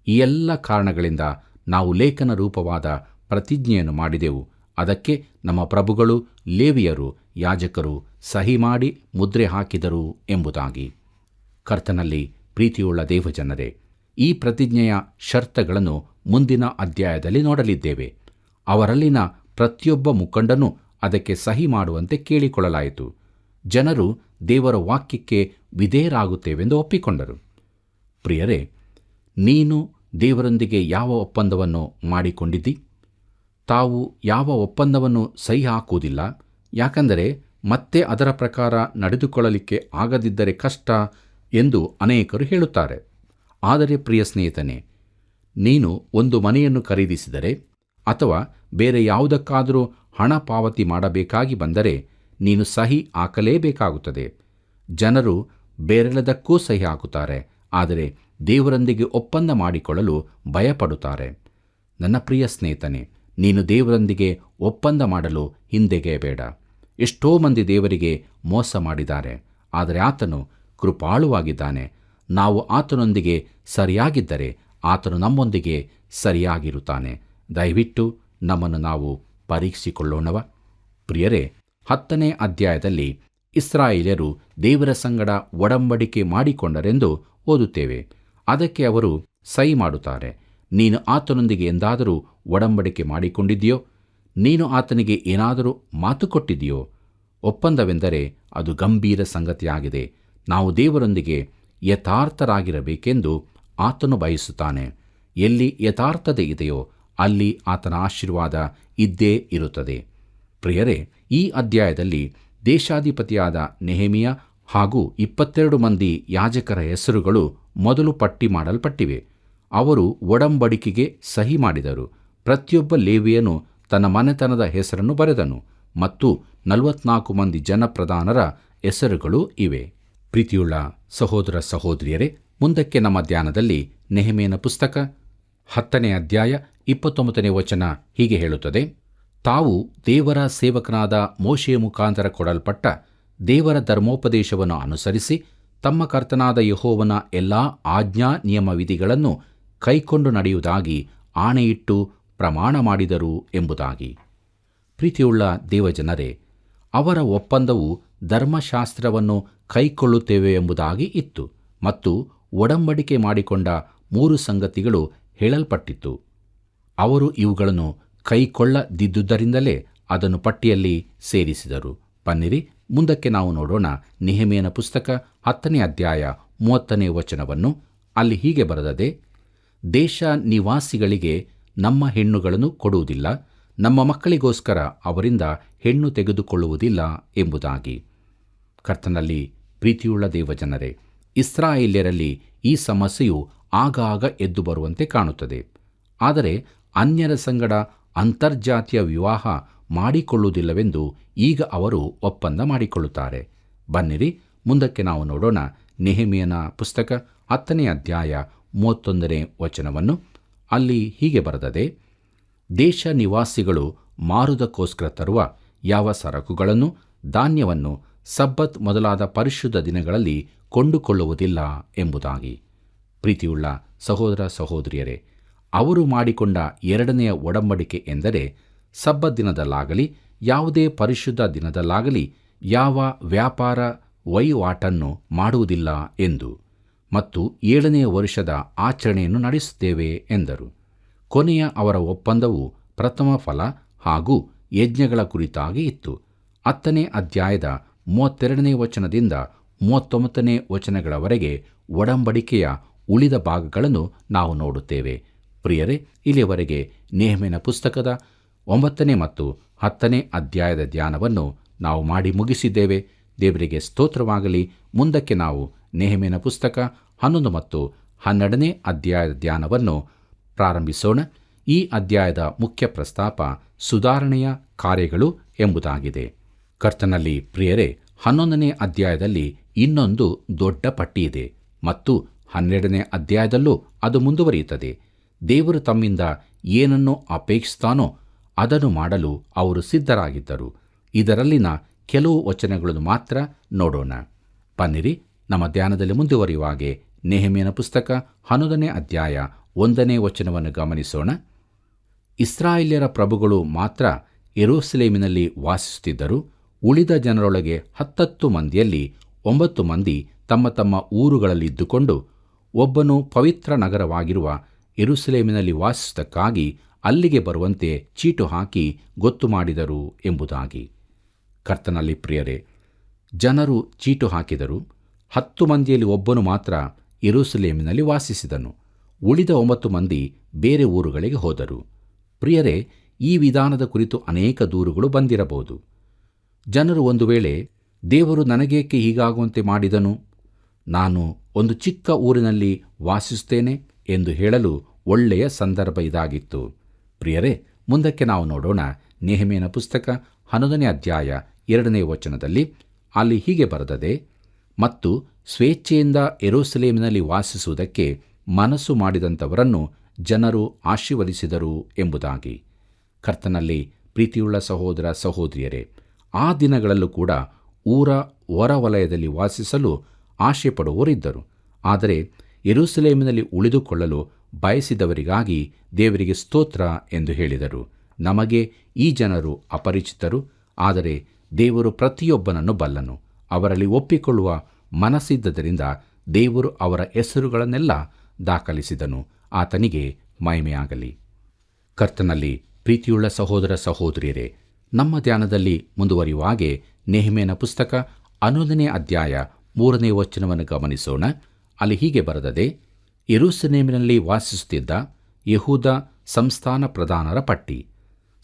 S2: ಈ ಎಲ್ಲ ಕಾರಣಗಳಿಂದ ನಾವು ಲೇಖನ ರೂಪವಾದ ಪ್ರತಿಜ್ಞೆಯನ್ನು ಮಾಡಿದೆವು. ಅದಕ್ಕೆ ನಮ್ಮ ಪ್ರಭುಗಳು, ಲೇವಿಯರು, ಯಾಜಕರು ಸಹಿ ಮಾಡಿ ಮುದ್ರೆ ಹಾಕಿದರು ಎಂಬುದಾಗಿ. ಕರ್ತನಲ್ಲಿ ಪ್ರೀತಿಯುಳ್ಳ ದೇವಜನರೇ, ಈ ಪ್ರತಿಜ್ಞೆಯ ಷರತ್ತುಗಳನ್ನು ಮುಂದಿನ ಅಧ್ಯಾಯದಲ್ಲಿ ನೋಡಲಿದ್ದೇವೆ. ಅವರಲ್ಲಿನ ಪ್ರತಿಯೊಬ್ಬ ಮುಖಂಡನೂ ಅದಕ್ಕೆ ಸಹಿ ಮಾಡುವಂತೆ ಕೇಳಿಕೊಳ್ಳಲಾಯಿತು. ಜನರು ದೇವರ ವಾಕ್ಯಕ್ಕೆ ವಿಧೇಯರಾಗುತ್ತೇವೆಂದು ಒಪ್ಪಿಕೊಂಡರು. ಪ್ರಿಯರೇ, ನೀನು ದೇವರೊಂದಿಗೆ ಯಾವ ಒಪ್ಪಂದವನ್ನು ಮಾಡಿಕೊಂಡಿದ್ದಿ? ತಾವು ಯಾವ ಒಪ್ಪಂದವನ್ನು ಸಹಿ ಹಾಕುವುದಿಲ್ಲ, ಯಾಕಂದರೆ ಮತ್ತೆ ಅದರ ಪ್ರಕಾರ ನಡೆದುಕೊಳ್ಳಲಿಕ್ಕೆ ಆಗದಿದ್ದರೆ ಕಷ್ಟ ಎಂದು ಅನೇಕರು ಹೇಳುತ್ತಾರೆ. ಆದರೆ ಪ್ರಿಯ ಸ್ನೇಹಿತನೇ, ನೀನು ಒಂದು ಮನೆಯನ್ನು ಖರೀದಿಸಿದರೆ ಅಥವಾ ಬೇರೆ ಯಾವುದಕ್ಕಾದರೂ ಹಣ ಪಾವತಿ ಮಾಡಬೇಕಾಗಿ ಬಂದರೆ ನೀನು ಸಹಿ ಹಾಕಲೇಬೇಕಾಗುತ್ತದೆ. ಜನರು ಬೇರೆಲ್ಲದಕ್ಕೂ ಸಹಿ ಹಾಕುತ್ತಾರೆ, ಆದರೆ ದೇವರೊಂದಿಗೆ ಒಪ್ಪಂದ ಮಾಡಿಕೊಳ್ಳಲು ಭಯಪಡುತ್ತಾರೆ. ನನ್ನ ಪ್ರಿಯ ಸ್ನೇಹಿತನೇ, ನೀನು ದೇವರೊಂದಿಗೆ ಒಪ್ಪಂದ ಮಾಡಲು ಹಿಂದೆಗೆಯಬೇಡ. ಎಷ್ಟೋ ಮಂದಿ ದೇವರಿಗೆ ಮೋಸ ಮಾಡಿದ್ದಾರೆ, ಆದರೆ ಆತನು ಕೃಪಾಳುವಾಗಿದ್ದಾನೆ. ನಾವು ಆತನೊಂದಿಗೆ ಸರಿಯಾಗಿದ್ದರೆ ಆತನು ನಮ್ಮೊಂದಿಗೆ ಸರಿಯಾಗಿರುತ್ತಾನೆ. ದಯವಿಟ್ಟು ನಮ್ಮನ್ನು ನಾವು ಪರೀಕ್ಷಿಸಿಕೊಳ್ಳೋಣವ. ಪ್ರಿಯರೇ, 10ನೇ ಅಧ್ಯಾಯದಲ್ಲಿ ಇಸ್ರಾಯೇಲ್ಯರು ದೇವರ ಸಂಗಡ ಒಡಂಬಡಿಕೆ ಮಾಡಿಕೊಂಡರೆಂದು ಓದುತ್ತೇವೆ. ಅದಕ್ಕೆ ಅವರು ಸಹಿ ಮಾಡುತ್ತಾರೆ. ನೀನು ಆತನೊಂದಿಗೆ ಎಂದಾದರೂ ಒಡಂಬಡಿಕೆ ಮಾಡಿಕೊಂಡಿದೆಯೋ? ನೀನು ಆತನಿಗೆ ಏನಾದರೂ ಮಾತು ಕೊಟ್ಟಿದೆಯೋ? ಒಪ್ಪಂದವೆಂದರೆ ಅದು ಗಂಭೀರ ಸಂಗತಿಯಾಗಿದೆ. ನಾವು ದೇವರೊಂದಿಗೆ ಯಥಾರ್ಥರಾಗಿರಬೇಕೆಂದು ಆತನು ಬಯಸುತ್ತಾನೆ. ಎಲ್ಲಿ ಯಥಾರ್ಥತೆ ಇದೆಯೋ ಅಲ್ಲಿ ಆತನ ಆಶೀರ್ವಾದ ಇದ್ದೇ ಇರುತ್ತದೆ. ಪ್ರಿಯರೇ, ಈ ಅಧ್ಯಾಯದಲ್ಲಿ ದೇಶಾಧಿಪತಿಯಾದ ನೆಹೆಮೀಯ ಹಾಗೂ 22 ಮಂದಿ ಯಾಜಕರ ಹೆಸರುಗಳು ಮೊದಲು ಪಟ್ಟಿ ಮಾಡಲ್ಪಟ್ಟಿವೆ. ಅವರು ಒಡಂಬಡಿಕೆಗೆ ಸಹಿ ಮಾಡಿದರು. ಪ್ರತಿಯೊಬ್ಬ ಲೇವಿಯನು ತನ್ನ ಮನೆತನದ ಹೆಸರನ್ನು ಬರೆದನು ಮತ್ತು 44 ಮಂದಿ ಜನಪ್ರಧಾನರ ಹೆಸರುಗಳು ಇವೆ. ಪ್ರೀತಿಯುಳ್ಳ ಸಹೋದರ ಸಹೋದರಿಯರೇ, ಮುಂದಕ್ಕೆ ನಮ್ಮ ಧ್ಯಾನದಲ್ಲಿ ನೆಹೆಮೀಯನ ಪುಸ್ತಕ 10ನೇ ಅಧ್ಯಾಯ 29ನೇ ವಚನ ಹೀಗೆ ಹೇಳುತ್ತದೆ, ತಾವು ದೇವರ ಸೇವಕನಾದ ಮೋಶೆಯ ಮುಖಾಂತರ ಕೊಡಲ್ಪಟ್ಟ ದೇವರ ಧರ್ಮೋಪದೇಶವನ್ನು ಅನುಸರಿಸಿ ತಮ್ಮ ಕರ್ತನಾದ ಯೆಹೋವನ ಎಲ್ಲಾ ಆಜ್ಞಾ ನಿಯಮ ವಿಧಿಗಳನ್ನು ಕೈಕೊಂಡು ನಡೆಯುವುದಾಗಿ ಆಣೆಯಿಟ್ಟು ಪ್ರಮಾಣ ಮಾಡಿದರು ಎಂಬುದಾಗಿ. ಪ್ರೀತಿಯುಳ್ಳ ದೇವಜನರೇ, ಅವರ ಒಪ್ಪಂದವು ಧರ್ಮಶಾಸ್ತ್ರವನ್ನು ಕೈಕೊಳ್ಳುತ್ತೇವೆ ಎಂಬುದಾಗಿ ಇತ್ತು ಮತ್ತು ಒಡಂಬಡಿಕೆ ಮಾಡಿಕೊಂಡ 3 ಸಂಗತಿಗಳು ಹೇಳಲ್ಪಟ್ಟಿತ್ತು. ಅವರು ಇವುಗಳನ್ನು ಕೈಕೊಳ್ಳದಿದ್ದುದರಿಂದಲೇ ಅದನ್ನು ಪಟ್ಟಿಯಲ್ಲಿ ಸೇರಿಸಿದರು. ಬನ್ನಿರಿ, ಮುಂದಕ್ಕೆ ನಾವು ನೋಡೋಣ ನೆಹೆಮೀಯನ ಪುಸ್ತಕ 10ನೇ ಅಧ್ಯಾಯ 30ನೇ ವಚನವನ್ನು. ಅಲ್ಲಿ ಹೀಗೆ ಬರೆದದೆ, ದೇಶ ನಿವಾಸಿಗಳಿಗೆ ನಮ್ಮ ಹೆಣ್ಣುಗಳನ್ನು ಕೊಡುವುದಿಲ್ಲ, ನಮ್ಮ ಮಕ್ಕಳಿಗೋಸ್ಕರ ಅವರಿಂದ ಹೆಣ್ಣು ತೆಗೆದುಕೊಳ್ಳುವುದಿಲ್ಲ ಎಂಬುದಾಗಿ. ಕರ್ತನಲ್ಲಿ ಪ್ರೀತಿಯುಳ್ಳ ದೇವಜನರೇ, ಇಸ್ರಾಯೇಲ್ಯರಲ್ಲಿ ಈ ಸಮಸ್ಯೆಯು ಆಗಾಗ ಎದ್ದು ಬರುವಂತೆ ಕಾಣುತ್ತದೆ. ಆದರೆ ಅನ್ಯರ ಸಂಗಡ ಅಂತರ್ಜಾತೀಯ ವಿವಾಹ ಮಾಡಿಕೊಳ್ಳುವುದಿಲ್ಲವೆಂದು ಈಗ ಅವರು ಒಪ್ಪಂದ ಮಾಡಿಕೊಳ್ಳುತ್ತಾರೆ. ಬನ್ನಿರಿ, ಮುಂದಕ್ಕೆ ನಾವು ನೋಡೋಣ ನೆಹೆಮೀಯನ ಪುಸ್ತಕ 10ನೇ ಅಧ್ಯಾಯ 31ನೇ ವಚನವನ್ನು. ಅಲ್ಲಿ ಹೀಗೆ ಬರೆದದೆ, ದೇಶ ನಿವಾಸಿಗಳು ಮಾರುವುದಕ್ಕೋಸ್ಕರ ತರುವ ಯಾವ ಸರಕುಗಳನ್ನು, ಧಾನ್ಯವನ್ನು ಸಬ್ಬತ್ ಮೊದಲಾದ ಪರಿಶುದ್ಧ ದಿನಗಳಲ್ಲಿ ಕೊಂಡುಕೊಳ್ಳುವುದಿಲ್ಲ ಎಂಬುದಾಗಿ. ಪ್ರೀತಿಯುಳ್ಳ ಸಹೋದರ ಸಹೋದರಿಯರೇ, ಅವರು ಮಾಡಿಕೊಂಡ 2ನೆಯ ಒಡಂಬಡಿಕೆ ಎಂದರೆ ಸಬ್ಬತ್ ದಿನದಲ್ಲಾಗಲಿ ಯಾವುದೇ ಪರಿಶುದ್ಧ ದಿನದಲ್ಲಾಗಲಿ ಯಾವ ವ್ಯಾಪಾರ ವಹಿವಾಟನ್ನು ಮಾಡುವುದಿಲ್ಲ ಎಂದು, ಮತ್ತು 7ನೆಯ ವರ್ಷದ ಆಚರಣೆಯನ್ನು ನಡೆಸುತ್ತೇವೆ ಎಂದರು. ಕೊನೆಯ ಅವರ ಒಪ್ಪಂದವು ಪ್ರಥಮ ಫಲ ಹಾಗೂ ಯಜ್ಞಗಳ ಕುರಿತಾಗಿ ಇತ್ತು. 10ನೇ ಅಧ್ಯಾಯದ 32ನೇ ವಚನದಿಂದ 39ನೇ ವಚನಗಳವರೆಗೆ ಒಡಂಬಡಿಕೆಯ ಉಳಿದ ಭಾಗಗಳನ್ನು ನಾವು ನೋಡುತ್ತೇವೆ. ಪ್ರಿಯರೇ, ಇಲ್ಲಿಯವರೆಗೆ ನೆಹೆಮೀಯನ ಪುಸ್ತಕದ 9ನೇ ಮತ್ತು 10ನೇ ಅಧ್ಯಾಯದ ಧ್ಯಾನವನ್ನು ನಾವು ಮಾಡಿ ಮುಗಿಸಿದ್ದೇವೆ. ದೇವರಿಗೆ ಸ್ತೋತ್ರವಾಗಲಿ. ಮುಂದಕ್ಕೆ ನಾವು ನೆಹೆಮೀಯನ ಪುಸ್ತಕ 11 ಮತ್ತು 12ನೇ ಅಧ್ಯಾಯದ ಧ್ಯಾನವನ್ನು ಪ್ರಾರಂಭಿಸೋಣ. ಈ ಅಧ್ಯಾಯದ ಮುಖ್ಯ ಪ್ರಸ್ತಾಪ ಸುಧಾರಣೆಯ ಕಾರ್ಯಗಳು ಎಂಬುದಾಗಿದೆ. ಕರ್ತನಲ್ಲಿ ಪ್ರಿಯರೇ, 11ನೇ ಅಧ್ಯಾಯದಲ್ಲಿ ಇನ್ನೊಂದು ದೊಡ್ಡ ಪಟ್ಟಿಯಿದೆ ಮತ್ತು 12ನೇ ಅಧ್ಯಾಯದಲ್ಲೂ ಅದು ಮುಂದುವರಿಯುತ್ತದೆ. ದೇವರು ತಮ್ಮಿಂದ ಏನನ್ನು ಅಪೇಕ್ಷಿಸ್ತಾನೋ ಅದನ್ನು ಮಾಡಲು ಅವರು ಸಿದ್ಧರಾಗಿದ್ದರು. ಇದರಲ್ಲಿನ ಕೆಲವು ವಚನಗಳನ್ನು ಮಾತ್ರ ನೋಡೋಣ. ಬನ್ನಿರಿ, ನಮ್ಮ ಧ್ಯಾನದಲ್ಲಿ ಮುಂದುವರಿಯುವ ಹಾಗೆ ನೆಹೆಮೀಯನ ಪುಸ್ತಕ 11ನೇ ಅಧ್ಯಾಯ 1ನೇ ವಚನವನ್ನು ಗಮನಿಸೋಣ. ಇಸ್ರಾಯೇಲ್ಯರ ಪ್ರಭುಗಳು ಮಾತ್ರ ಯೆರೂಸಲೇಮಿನಲ್ಲಿ ವಾಸಿಸುತ್ತಿದ್ದರು. ಉಳಿದ ಜನರೊಳಗೆ 10 ಮಂದಿಯಲ್ಲಿ 9 ಮಂದಿ ತಮ್ಮ ತಮ್ಮ ಊರುಗಳಲ್ಲಿದ್ದುಕೊಂಡು ಒಬ್ಬನು ಪವಿತ್ರ ನಗರವಾಗಿರುವ ಯೆರೂಸಲೇಮಿನಲ್ಲಿ ವಾಸಿಸುವುದಕ್ಕಾಗಿ ಅಲ್ಲಿಗೆ ಬರುವಂತೆ ಚೀಟು ಹಾಕಿ ಗೊತ್ತು ಮಾಡಿದರು ಎಂಬುದಾಗಿ. ಕರ್ತನಲ್ಲಿ ಪ್ರಿಯರೇ, ಜನರು ಚೀಟು ಹಾಕಿದರು. 10 ಮಂದಿಯಲ್ಲಿ ಒಬ್ಬನು ಮಾತ್ರ ಯೆರೂಸಲೇಮಿನಲ್ಲಿ ವಾಸಿಸಿದನು. ಉಳಿದ 9 ಮಂದಿ ಬೇರೆ ಊರುಗಳಿಗೆ ಹೋದರು. ಪ್ರಿಯರೇ, ಈ ವಿಧಾನದ ಕುರಿತು ಅನೇಕ ದೂರುಗಳು ಬಂದಿರಬಹುದು. ಜನರು ಒಂದು ವೇಳೆ ದೇವರು ನನಗೇಕೆ ಹೀಗಾಗುವಂತೆ ಮಾಡಿದನು, ನಾನು ಒಂದು ಚಿಕ್ಕ ಊರಿನಲ್ಲಿ ವಾಸಿಸುತ್ತೇನೆ ಎಂದು ಹೇಳಲು ಒಳ್ಳೆಯ ಸಂದರ್ಭ ಇದಾಗಿತ್ತು. ಪ್ರಿಯರೇ, ಮುಂದಕ್ಕೆ ನಾವು ನೋಡೋಣ. ನೆಹೆಮೀಯನ ಪುಸ್ತಕ 11ನೇ ಅಧ್ಯಾಯ 2ನೇ ವಚನದಲ್ಲಿ ಅಲ್ಲಿ ಹೀಗೆ ಬರೆದದೆ, ಮತ್ತು ಸ್ವೇಚ್ಛೆಯಿಂದ ಯೆರೂಸಲೇಮಿನಲ್ಲಿ ವಾಸಿಸುವುದಕ್ಕೆ ಮನಸ್ಸು ಮಾಡಿದಂಥವರನ್ನು ಜನರು ಆಶೀರ್ವದಿಸಿದರು ಎಂಬುದಾಗಿ. ಕರ್ತನಲ್ಲಿ ಪ್ರೀತಿಯುಳ್ಳ ಸಹೋದರ ಸಹೋದರಿಯರೇ, ಆ ದಿನಗಳಲ್ಲೂ ಕೂಡ ಊರ ಹೊರವಲಯದಲ್ಲಿ ವಾಸಿಸಲು ಆಶೆ ಪಡುವವರಿದ್ದರು. ಆದರೆ ಯೆರೂಸಲೇಮಿನಲ್ಲಿ ಉಳಿದುಕೊಳ್ಳಲು ಬಯಸಿದವರಿಗಾಗಿ ದೇವರಿಗೆ ಸ್ತೋತ್ರ ಎಂದು ಹೇಳಿದರು. ನಮಗೆ ಈ ಜನರು ಅಪರಿಚಿತರು, ಆದರೆ ದೇವರು ಪ್ರತಿಯೊಬ್ಬನನ್ನು ಬಲ್ಲನು. ಅವರಲ್ಲಿ ಒಪ್ಪಿಕೊಳ್ಳುವ ಮನಸ್ಸಿದ್ದರಿಂದ ದೇವರು ಅವರ ಹೆಸರುಗಳನ್ನೆಲ್ಲ ದಾಖಲಿಸಿದನು. ಆತನಿಗೆ ಮಹಿಮೆಯಾಗಲಿ. ಕರ್ತನಲ್ಲಿ ಪ್ರೀತಿಯುಳ್ಳ ಸಹೋದರ ಸಹೋದರಿಯರೇ, ನಮ್ಮ ಧ್ಯಾನದಲ್ಲಿ ಮುಂದುವರಿಯುವ ಹಾಗೆ ನೆಹೆಮೀಯನ ಪುಸ್ತಕ 11ನೇ ಅಧ್ಯಾಯ 3ನೇ ವಚನವನ್ನು ಗಮನಿಸೋಣ. ಅಲ್ಲಿ ಹೀಗೆ ಬರೆದದೆ, ಯೆರೂಸಲೇಮಿನಲ್ಲಿ ವಾಸಿಸುತ್ತಿದ್ದ ಯೆಹೂದ ಸಂಸ್ಥಾನ ಪ್ರಧಾನರ ಪಟ್ಟಿ.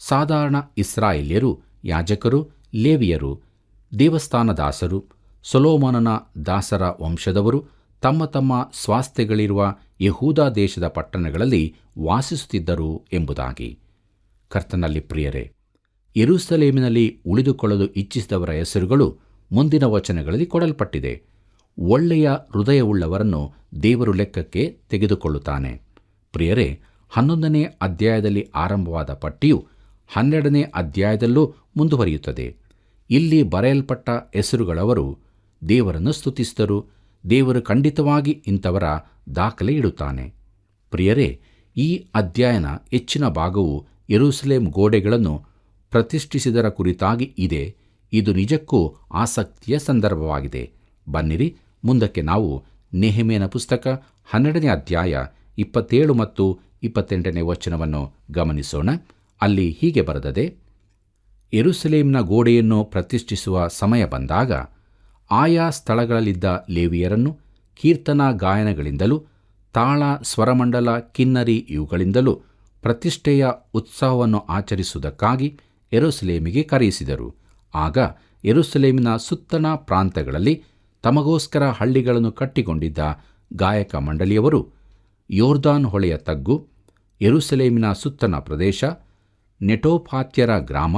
S2: ಸಾಧಾರಣ ಇಸ್ರಾಯೇಲ್ಯರು, ಯಾಜಕರು, ಲೇವಿಯರು, ದೇವಸ್ಥಾನ ದಾಸರು, ಸೊಲೊಮೋನನ ದಾಸರ ವಂಶದವರು ತಮ್ಮ ತಮ್ಮ ಸ್ವಾಸ್ಥ್ಯಗಳಿರುವ ಯೆಹೂದ ದೇಶದ ಪಟ್ಟಣಗಳಲ್ಲಿ ವಾಸಿಸುತ್ತಿದ್ದರು ಎಂಬುದಾಗಿ. ಕರ್ತನಲ್ಲಿ ಪ್ರಿಯರೇ, ಯೆರೂಸಲೇಮಿನಲ್ಲಿ ಉಳಿದುಕೊಳ್ಳಲು ಇಚ್ಛಿಸಿದವರ ಹೆಸರುಗಳು ಮುಂದಿನ ವಚನಗಳಲ್ಲಿ ಕೊಡಲ್ಪಟ್ಟಿದೆ. ಒಳ್ಳೆಯ ಹೃದಯವುಳ್ಳವರನ್ನು ದೇವರು ಲೆಕ್ಕಕ್ಕೆ ತೆಗೆದುಕೊಳ್ಳುತ್ತಾನೆ. ಪ್ರಿಯರೇ, 11ನೇ ಅಧ್ಯಾಯದಲ್ಲಿ ಆರಂಭವಾದ ಪಟ್ಟಿಯು 12ನೇ ಅಧ್ಯಾಯದಲ್ಲೂ ಮುಂದುವರಿಯುತ್ತದೆ. ಇಲ್ಲಿ ಬರೆಯಲ್ಪಟ್ಟ ಹೆಸರುಗಳವರು ದೇವರನ್ನು ಸ್ತುತಿಸಿದರು. ದೇವರು ಖಂಡಿತವಾಗಿ ಇಂಥವರ ದಾಖಲೆ ಇಡುತ್ತಾನೆ. ಪ್ರಿಯರೇ, ಈ ಅಧ್ಯಾಯನ ಹೆಚ್ಚಿನ ಭಾಗವು ಯೆರೂಸಲೇಮ್ ಗೋಡೆಗಳನ್ನು ಪ್ರತಿಷ್ಠಿಸಿದರ ಕುರಿತಾಗಿ ಇದೆ. ಇದು ನಿಜಕ್ಕೂ ಆಸಕ್ತಿಯ ಸಂದರ್ಭವಾಗಿದೆ. ಬನ್ನಿರಿ, ಮುಂದಕ್ಕೆ ನಾವು ನೆಹೆಮೀಯನ ಪುಸ್ತಕ 12ನೇ ಅಧ್ಯಾಯ 27 ಮತ್ತು 28ನೇ ವಚನವನ್ನು ಗಮನಿಸೋಣ. ಅಲ್ಲಿ ಹೀಗೆ ಬರೆದದೆ, ಯೆರೂಸಲೇಮಿನ ಗೋಡೆಯನ್ನು ಪ್ರತಿಷ್ಠಿಸುವ ಸಮಯ ಬಂದಾಗ ಆಯಾ ಸ್ಥಳಗಳಲ್ಲಿದ್ದ ಲೇವಿಯರನ್ನು ಕೀರ್ತನಾ ಗಾಯನಗಳಿಂದಲೂ ತಾಳ, ಸ್ವರಮಂಡಲ, ಕಿನ್ನರಿ ಇವುಗಳಿಂದಲೂ ಪ್ರತಿಷ್ಠೆಯ ಉತ್ಸವವನ್ನು ಆಚರಿಸುವುದಕ್ಕಾಗಿ ಯೆರೂಸಲೇಮಿಗೆ ಕರೆಯಿಸಿದರು. ಆಗ ಯೆರೂಸಲೇಮಿನ ಸುತ್ತಣ ಪ್ರಾಂತಗಳಲ್ಲಿ ತಮಗೋಸ್ಕರ ಹಳ್ಳಿಗಳನ್ನು ಕಟ್ಟಿಕೊಂಡಿದ್ದ ಗಾಯಕ ಮಂಡಳಿಯವರು ಯೋರ್ದಾನ್ ಹೊಳೆಯ ತಗ್ಗು, ಯೆರೂಸಲೇಮಿನ ಸುತ್ತಣ ಪ್ರದೇಶ, ನೆಟೋಫಾತ್ಯರ ಗ್ರಾಮ,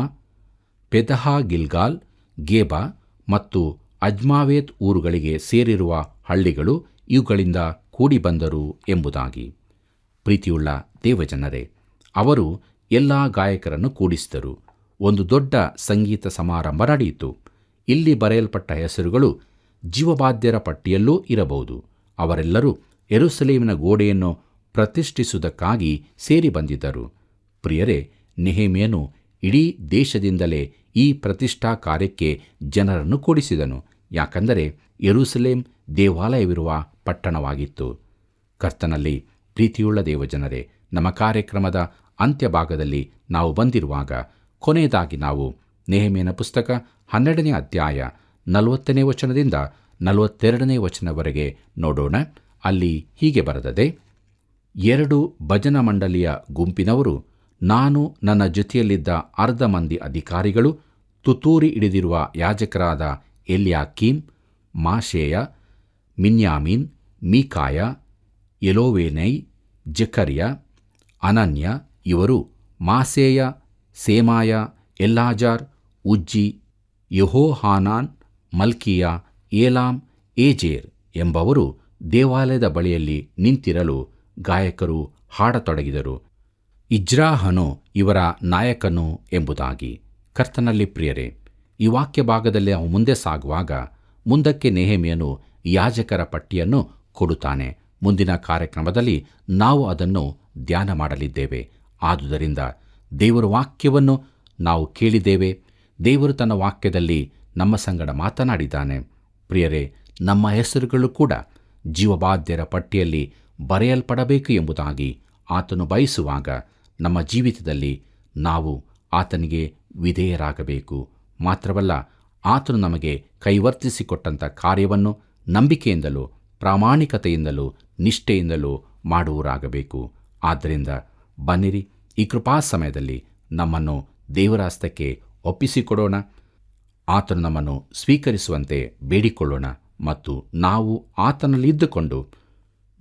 S2: ಪೆದಹ, ಗಿಲ್ಗಾಲ್, ಗೇಬ ಮತ್ತು ಅಜ್ಮಾವೇತ್ ಊರುಗಳಿಗೆ ಸೇರಿರುವ ಹಳ್ಳಿಗಳು ಇವುಗಳಿಂದ ಕೂಡಿ ಬಂದರು ಎಂಬುದಾಗಿ. ಪ್ರೀತಿಯುಳ್ಳ ದೇವಜನರೇ, ಅವರು ಎಲ್ಲ ಗಾಯಕರನ್ನು ಕೂಡಿಸಿದರು. ಒಂದು ದೊಡ್ಡ ಸಂಗೀತ ಸಮಾರಂಭ ನಡೆಯಿತು. ಇಲ್ಲಿ ಬರೆಯಲ್ಪಟ್ಟ ಹೆಸರುಗಳು ಜೀವಬಾಧ್ಯರ ಪಟ್ಟಿಯಲ್ಲೂ ಇರಬಹುದು. ಅವರೆಲ್ಲರೂ ಯೆರೂಸಲೇಮಿನ ಗೋಡೆಯನ್ನು ಪ್ರತಿಷ್ಠಿಸುವುದಕ್ಕಾಗಿ ಸೇರಿ ಬಂದಿದ್ದರು. ಪ್ರಿಯರೇ, ನೆಹೆಮೀಯನು ಇಡೀ ದೇಶದಿಂದಲೇ ಈ ಪ್ರತಿಷ್ಠಾ ಕಾರ್ಯಕ್ಕೆ ಜನರನ್ನು ಕೂಡಿಸಿದನು. ಯಾಕಂದರೆ ಯೆರೂಸಲೇಮ್ ದೇವಾಲಯವಿರುವ ಪಟ್ಟಣವಾಗಿತ್ತು. ಕರ್ತನಲ್ಲಿ ಪ್ರೀತಿಯುಳ್ಳ ದೇವಜನರೇ, ನಮ್ಮ ಕಾರ್ಯಕ್ರಮದ ಅಂತ್ಯಭಾಗದಲ್ಲಿ ನಾವು ಬಂದಿರುವಾಗ ಕೊನೆಯದಾಗಿ ನಾವು ನೆಹೆಮೀಯನ ಪುಸ್ತಕ 12ನೇ ಅಧ್ಯಾಯ 40ನೇ ವಚನದಿಂದ 42ನೇ ವಚನವರೆಗೆ ನೋಡೋಣ. ಅಲ್ಲಿ ಹೀಗೆ ಬರೆದದೆ, 2 ಭಜನ ಮಂಡಳಿಯ ಗುಂಪಿನವರು, ನಾನು, ನನ್ನ ಜೊತೆಯಲ್ಲಿದ್ದ 10 ಮಂದಿ ಅಧಿಕಾರಿಗಳು, ತುತ್ತೂರಿ ಹಿಡಿದಿರುವ ಯಾಜಕರಾದ ಎಲ್ಯಾಕೀಮ್, ಮಾಶೇಯ, ಮಿನ್ಯಾಮೀನ್, ಮೀಕಾಯ, ಎಲೋವೇನೈ, ಜಕರ್ಯ, ಅನನ್ಯ ಇವರು ಮಾಸೇಯ, ಸೇಮಾಯ, ಎಲ್ಲಾಜಾರ್, ಉಜ್ಜಿ, ಯೆಹೋಹಾನಾನ್, ಮಲ್ಕಿಯ, ಏಲಾಮ್, ಏಜೇರ್ ಎಂಬವರು ದೇವಾಲಯದ ಬಳಿಯಲ್ಲಿ ನಿಂತಿರಲು ಗಾಯಕರು ಹಾಡತೊಡಗಿದರು, ಇಜ್ರಾಹನು ಇವರ ನಾಯಕನು ಎಂಬುದಾಗಿ. ಕರ್ತನಲ್ಲಿ ಪ್ರಿಯರೇ, ಈ ವಾಕ್ಯ ಭಾಗದಲ್ಲಿ ನಾವು ಮುಂದೆ ಸಾಗುವಾಗ ಮುಂದಕ್ಕೆ ನೆಹೆಮೀಯನು ಯಾಜಕರ ಪಟ್ಟಿಯನ್ನು ಕೊಡುತ್ತಾನೆ. ಮುಂದಿನ ಕಾರ್ಯಕ್ರಮದಲ್ಲಿ ನಾವು ಅದನ್ನು ಧ್ಯಾನ ಮಾಡಲಿದ್ದೇವೆ. ಆದುದರಿಂದ ದೇವರ ವಾಕ್ಯವನ್ನು ನಾವು ಕೇಳಿದ್ದೇವೆ. ದೇವರು ತನ್ನ ವಾಕ್ಯದಲ್ಲಿ ನಮ್ಮ ಸಂಗಡ ಮಾತನಾಡಿದ್ದಾನೆ. ಪ್ರಿಯರೇ, ನಮ್ಮ ಹೆಸರುಗಳು ಕೂಡ ಜೀವಬಾಧ್ಯರ ಪಟ್ಟಿಯಲ್ಲಿ ಬರೆಯಲ್ಪಡಬೇಕು ಎಂಬುದಾಗಿ ಆತನು ಬಯಸುವಾಗ ನಮ್ಮ ಜೀವಿತದಲ್ಲಿ ನಾವು ಆತನಿಗೆ ವಿಧೇಯರಾಗಬೇಕು. ಮಾತ್ರವಲ್ಲ, ಆತನು ನಮಗೆ ಕೈವರ್ತಿಸಿಕೊಟ್ಟಂಥ ಕಾರ್ಯವನ್ನು ನಂಬಿಕೆಯಿಂದಲೂ ಪ್ರಾಮಾಣಿಕತೆಯಿಂದಲೂ ನಿಷ್ಠೆಯಿಂದಲೂ ಮಾಡುವರಾಗಬೇಕು. ಆದ್ದರಿಂದ ಬನ್ನಿರಿ, ಈ ಕೃಪಾ ಸಮಯದಲ್ಲಿ ನಮ್ಮನ್ನು ದೇವರ ಹಸ್ತಕ್ಕೆ ಒಪ್ಪಿಸಿಕೊಡೋಣ. ಆತನು ನಮ್ಮನ್ನು ಸ್ವೀಕರಿಸುವಂತೆ ಬೇಡಿಕೊಳ್ಳೋಣ ಮತ್ತು ನಾವು ಆತನಲ್ಲಿದ್ದುಕೊಂಡು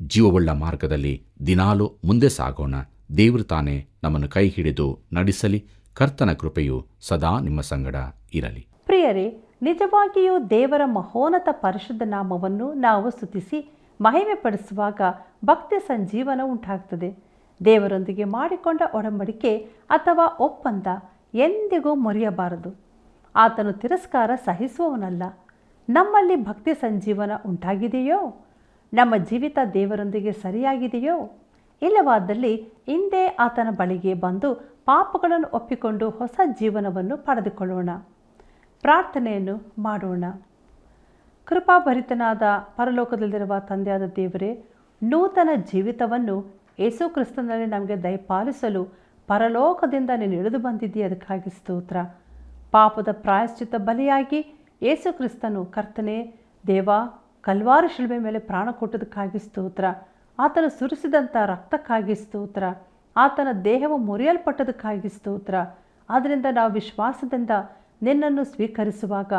S2: ಜೀವವುಳ್ಳ ಮಾರ್ಗದಲ್ಲಿ ದಿನಾಲೂ ಮುಂದೆ ಸಾಗೋಣ. ದೇವರು ತಾನೇ ನಮ್ಮನ್ನು ಕೈ ಹಿಡಿದು ನಡೆಸಲಿ. ಕರ್ತನ ಕೃಪೆಯು ಸದಾ ನಿಮ್ಮ ಸಂಗಡ ಇರಲಿ.
S1: ಪ್ರಿಯರೇ, ನಿಜವಾಗಿಯೂ ದೇವರ ಮಹೋನ್ನತ ಪರಿಶುದ್ಧ ನಾಮವನ್ನು ನಾವು ಸ್ತುತಿಸಿ ಮಹಿಮೆ ಪಡಿಸುವಾಗ ಭಕ್ತಿ ಸಂಜೀವನ ಉಂಟಾಗ್ತದೆ. ದೇವರೊಂದಿಗೆ ಮಾಡಿಕೊಂಡ ಒಡಂಬಡಿಕೆ ಅಥವಾ ಒಪ್ಪಂದ ಎಂದಿಗೂ ಮುರಿಯಬಾರದು. ಆತನು ತಿರಸ್ಕಾರ ಸಹಿಸುವವನಲ್ಲ. ನಮ್ಮಲ್ಲಿ ಭಕ್ತಿ ಸಂಜೀವನ ಉಂಟಾಗಿದೆಯೋ? ನಮ್ಮ ಜೀವಿತ ದೇವರೊಂದಿಗೆ ಸರಿಯಾಗಿದೆಯೋ? ಇಲ್ಲವಾದಲ್ಲಿ ಹಿಂದೆ ಆತನ ಬಳಿಗೆ ಬಂದು ಪಾಪಗಳನ್ನು ಒಪ್ಪಿಕೊಂಡು ಹೊಸ ಜೀವನವನ್ನು ಪಡೆದುಕೊಳ್ಳೋಣ. ಪ್ರಾರ್ಥನೆಯನ್ನು ಮಾಡೋಣ. ಕೃಪಾಭರಿತನಾದ ಪರಲೋಕದಲ್ಲಿರುವ ತಂದೆಯಾದ ದೇವರೇ, ನೂತನ ಜೀವಿತವನ್ನು ಯೇಸು ಕ್ರಿಸ್ತನಲ್ಲಿ ನಮಗೆ ದಯಪಾಲಿಸಲು ಪರಲೋಕದಿಂದ ನೀನು ಇಳಿದು ಬಂದಿದ್ದೀಯ, ಅದಕ್ಕಾಗಿ ಸ್ತೋತ್ರ. ಪಾಪದ ಪ್ರಾಯಶ್ಚಿತ್ತ ಬಲಿಯಾಗಿ ಯೇಸು ಕ್ರಿಸ್ತನು ಕರ್ತನೇ ದೇವ ಕಲ್ವಾರಿ ಶಿಲುಬೆ ಮೇಲೆ ಪ್ರಾಣ ಕೊಟ್ಟದಕ್ಕಾಗಿ ಸ್ತೋತ್ರ. ಆತನು ಸುರಿಸಿದಂಥ ರಕ್ತಕ್ಕಾಗಿ ಸ್ತೋತ್ರ. ಆತನ ದೇಹವು ಮುರಿಯಲ್ಪಟ್ಟದಕ್ಕಾಗಿ ಸ್ತೋತ್ರ. ಆದ್ದರಿಂದ ನಾವು ವಿಶ್ವಾಸದಿಂದ ನಿನ್ನನ್ನು ಸ್ವೀಕರಿಸುವಾಗ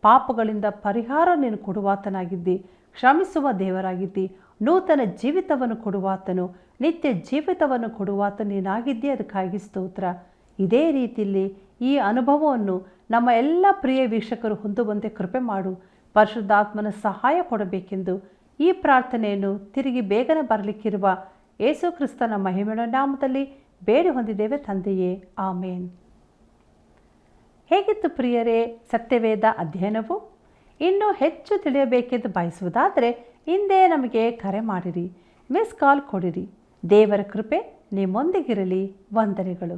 S1: ಪಾಪಗಳಿಂದ ಪರಿಹಾರ ನೀನು ಕೊಡುವಾತನಾಗಿದ್ದಿ, ಕ್ಷಮಿಸುವ ದೇವರಾಗಿದ್ದಿ, ನೂತನ ಜೀವಿತವನ್ನು ಕೊಡುವಾತನು, ನಿತ್ಯ ಜೀವಿತವನ್ನು ಕೊಡುವಾತ ನೀನಾಗಿದ್ದಿ, ಅದಕ್ಕಾಗಿ ಸ್ತೋತ್ರ. ಇದೇ ರೀತಿಯಲ್ಲಿ ಈ ಅನುಭವವನ್ನು ನಮ್ಮ ಎಲ್ಲ ಪ್ರಿಯ ವೀಕ್ಷಕರು ಹೊಂದುವಂತೆ ಕೃಪೆ ಮಾಡು. ಪರಿಶುದ್ಧಾತ್ಮನ ಸಹಾಯ ಕೊಡಬೇಕೆಂದು ಈ ಪ್ರಾರ್ಥನೆಯನ್ನು ತಿರುಗಿ ಬೇಗನೆ ಬರಲಿಕ್ಕಿರುವ ಯೇಸು ಕ್ರಿಸ್ತನ ಮಹಿಮೆಯ ನಾಮದಲ್ಲಿ ಬೇಡಿ ಹೊಂದಿದ್ದೇವೆ ತಂದೆಯೇ, ಆಮೇನ್. ಹೇಗಿತ್ತು ಪ್ರಿಯರೇ ಸತ್ಯವೇದ ಅಧ್ಯಯನವು? ಇನ್ನೂ ಹೆಚ್ಚು ತಿಳಿಯಬೇಕೆಂದು ಬಯಸುವುದಾದರೆ ಹಿಂದೆ ನಮಗೆ ಕರೆ ಮಾಡಿರಿ, ಮಿಸ್ ಕಾಲ್ ಕೊಡಿರಿ. ದೇವರ ಕೃಪೆ ನಿಮ್ಮೊಂದಿಗಿರಲಿ. ವಂದನೆಗಳು.